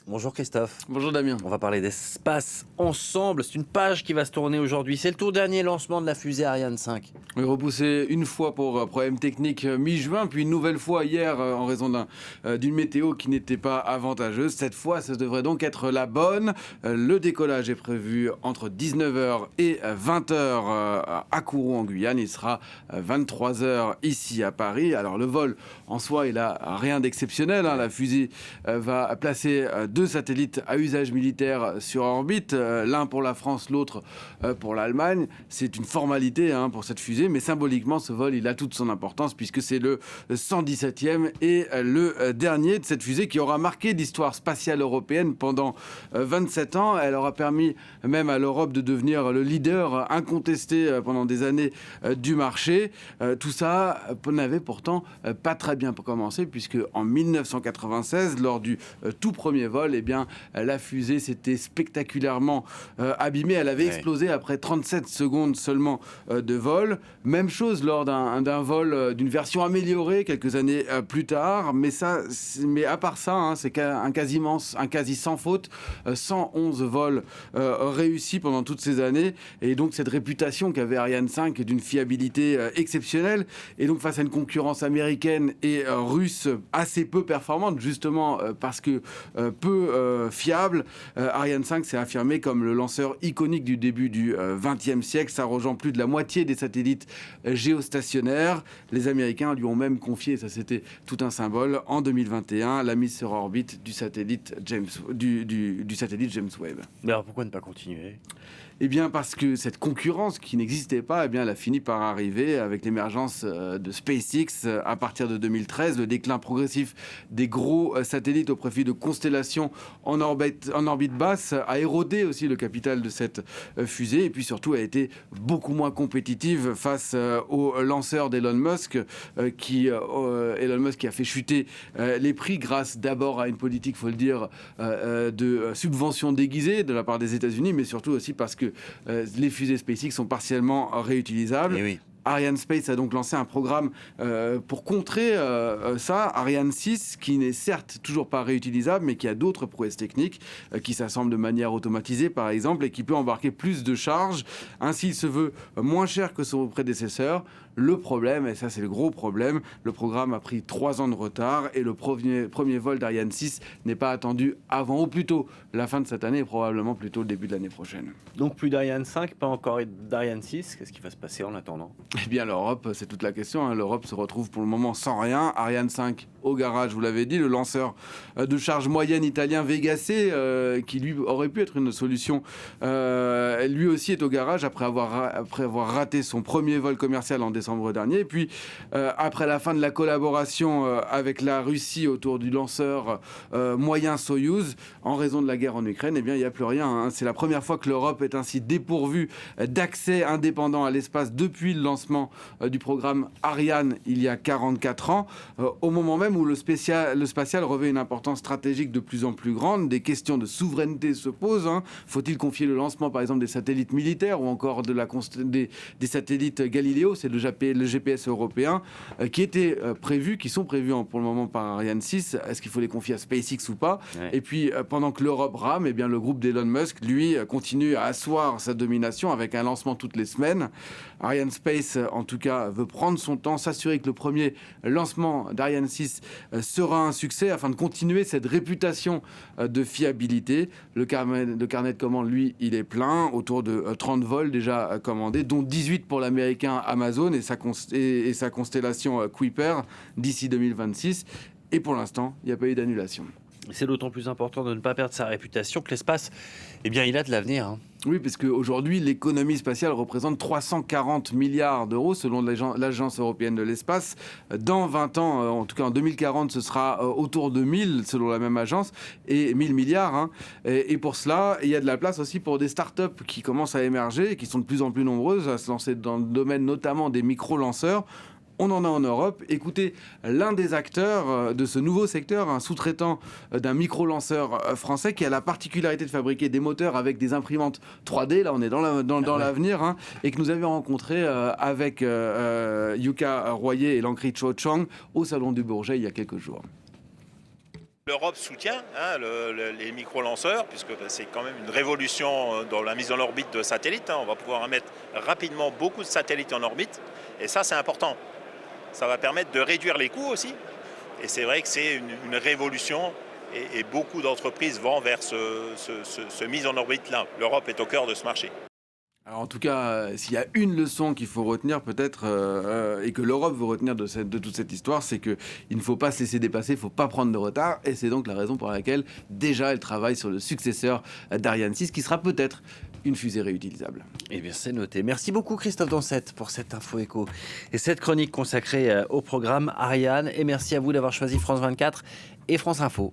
Bonjour Christophe. Bonjour Damien. On va parler d'espace ensemble. C'est une page qui va se tourner aujourd'hui. C'est le tout dernier lancement de la fusée Ariane 5. Oui, repoussé une fois pour problème technique mi-juin, puis une nouvelle fois hier en raison d'une météo qui n'était pas avantageuse. Cette fois, ça devrait donc être la bonne. Le décollage est prévu entre 19h et 20h à Kourou en Guyane. Il sera 23h ici à Paris. Alors le vol en soi, il a rien d'exceptionnel. La fusée va placer deux satellites à usage militaire sur orbite, l'un pour la France, l'autre pour l'Allemagne. C'est une formalité pour cette fusée, mais symboliquement, ce vol, il a toute son importance puisque c'est le 117e et le dernier de cette fusée qui aura marqué l'histoire spatiale européenne pendant 27 ans. Elle aura permis même à l'Europe de devenir le leader incontesté pendant des années du marché. Tout ça n'avait pourtant pas très bien commencé puisque en 1996, lors du tout premier vol, la fusée s'était spectaculairement abîmée. Elle avait explosé après 37 secondes seulement de vol. Même chose lors d'un vol d'une version améliorée quelques années plus tard. Mais à part ça, c'est un quasi sans faute. 111 vols réussis pendant toutes ces années. Et donc cette réputation qu'avait Ariane 5 d'une fiabilité exceptionnelle. Et donc face à une concurrence américaine et russe assez peu performante, justement parce que peu fiable, Ariane 5 s'est affirmé comme le lanceur iconique du début du XXe siècle, s'arrogeant plus de la moitié des satellites géostationnaires. Les Américains lui ont même confié, ça c'était tout un symbole, en 2021, la mise sur orbite du satellite James Webb. Mais alors pourquoi ne pas continuer ? Eh bien parce que cette concurrence qui n'existait pas, elle a fini par arriver avec l'émergence de SpaceX à partir de 2013, le déclin progressif des gros satellites au profit de constellations en orbite basse a érodé aussi le capital de cette fusée et puis surtout a été beaucoup moins compétitive face aux lanceurs d'Elon Musk qui a fait chuter les prix grâce d'abord à une politique, faut le dire, de subventions déguisées de la part des États-Unis, mais surtout aussi parce que les fusées SpaceX sont partiellement réutilisables. Eh oui. Arianespace a donc lancé un programme pour contrer ça, Ariane 6, qui n'est certes toujours pas réutilisable, mais qui a d'autres prouesses techniques, qui s'assemblent de manière automatisée, par exemple, et qui peut embarquer plus de charges. Ainsi, il se veut moins cher que son prédécesseur. Le problème, et ça c'est le gros problème, le programme a pris 3 ans de retard et le premier vol d'Ariane 6 n'est pas attendu avant ou plutôt la fin de cette année et probablement plutôt le début de l'année prochaine. Donc plus d'Ariane 5, pas encore d'Ariane 6. Qu'est-ce qui va se passer en attendant ? Eh bien l'Europe, c'est toute la question. L'Europe se retrouve pour le moment sans rien. Ariane 5 au garage, vous l'avez dit, le lanceur de charge moyenne italien Vega C, qui lui aurait pu être une solution, lui aussi est au garage après avoir raté son premier vol commercial en décembre dernier. Et puis, après la fin de la collaboration avec la Russie autour du lanceur moyen Soyouz, en raison de la guerre en Ukraine, il n'y a plus rien. C'est la première fois que l'Europe est ainsi dépourvue d'accès indépendant à l'espace depuis le lancement du programme Ariane il y a 44 ans, au moment même où le spatial revêt une importance stratégique de plus en plus grande. Des questions de souveraineté se posent. Faut-il confier le lancement, par exemple, des satellites militaires ou encore des satellites Galileo, c'est le GPS européen, qui sont prévus pour le moment par Ariane 6. Est-ce qu'il faut les confier à SpaceX ou pas ? Et puis, pendant que l'Europe rame, le groupe d'Elon Musk, lui, continue à asseoir sa domination avec un lancement toutes les semaines. Arianespace, en tout cas, veut prendre son temps, s'assurer que le premier lancement d'Ariane 6 sera un succès afin de continuer cette réputation de fiabilité. Le carnet de commandes, lui, il est plein, autour de 30 vols déjà commandés, dont 18 pour l'américain Amazon et sa constellation Kuiper d'ici 2026. Et pour l'instant, il n'y a pas eu d'annulation. C'est d'autant plus important de ne pas perdre sa réputation que l'espace, il a de l'avenir. Oui, parce qu'aujourd'hui, l'économie spatiale représente 340 milliards d'euros selon l'Agence européenne de l'espace. Dans 20 ans, en tout cas en 2040, ce sera autour de 1000 selon la même agence, et 1000 milliards. Et pour cela, il y a de la place aussi pour des startups qui commencent à émerger et qui sont de plus en plus nombreuses à se lancer dans le domaine notamment des micro-lanceurs. On en a en Europe. Écoutez, l'un des acteurs de ce nouveau secteur, un sous-traitant d'un micro-lanceur français qui a la particularité de fabriquer des moteurs avec des imprimantes 3D, là on est dans l'avenir, et que nous avions rencontré avec Yuka Royer et Lankri Cho Chang au Salon du Bourget il y a quelques jours. L'Europe soutient les micro-lanceurs, puisque c'est quand même une révolution dans la mise en orbite de satellites. On va pouvoir mettre rapidement beaucoup de satellites en orbite, et ça c'est important. Ça va permettre de réduire les coûts aussi, et c'est vrai que c'est une révolution, et beaucoup d'entreprises vont vers ce mise en orbite-là. L'Europe est au cœur de ce marché. Alors en tout cas, s'il y a une leçon qu'il faut retenir peut-être, et que l'Europe veut retenir de toute cette histoire, c'est qu'il ne faut pas se laisser dépasser, il ne faut pas prendre de retard. Et c'est donc la raison pour laquelle déjà elle travaille sur le successeur d'Ariane 6, qui sera peut-être une fusée réutilisable. Eh bien, c'est noté. Merci beaucoup, Christophe Dansette, pour cette info écho et cette chronique consacrée au programme Ariane. Et merci à vous d'avoir choisi France 24 et France Info.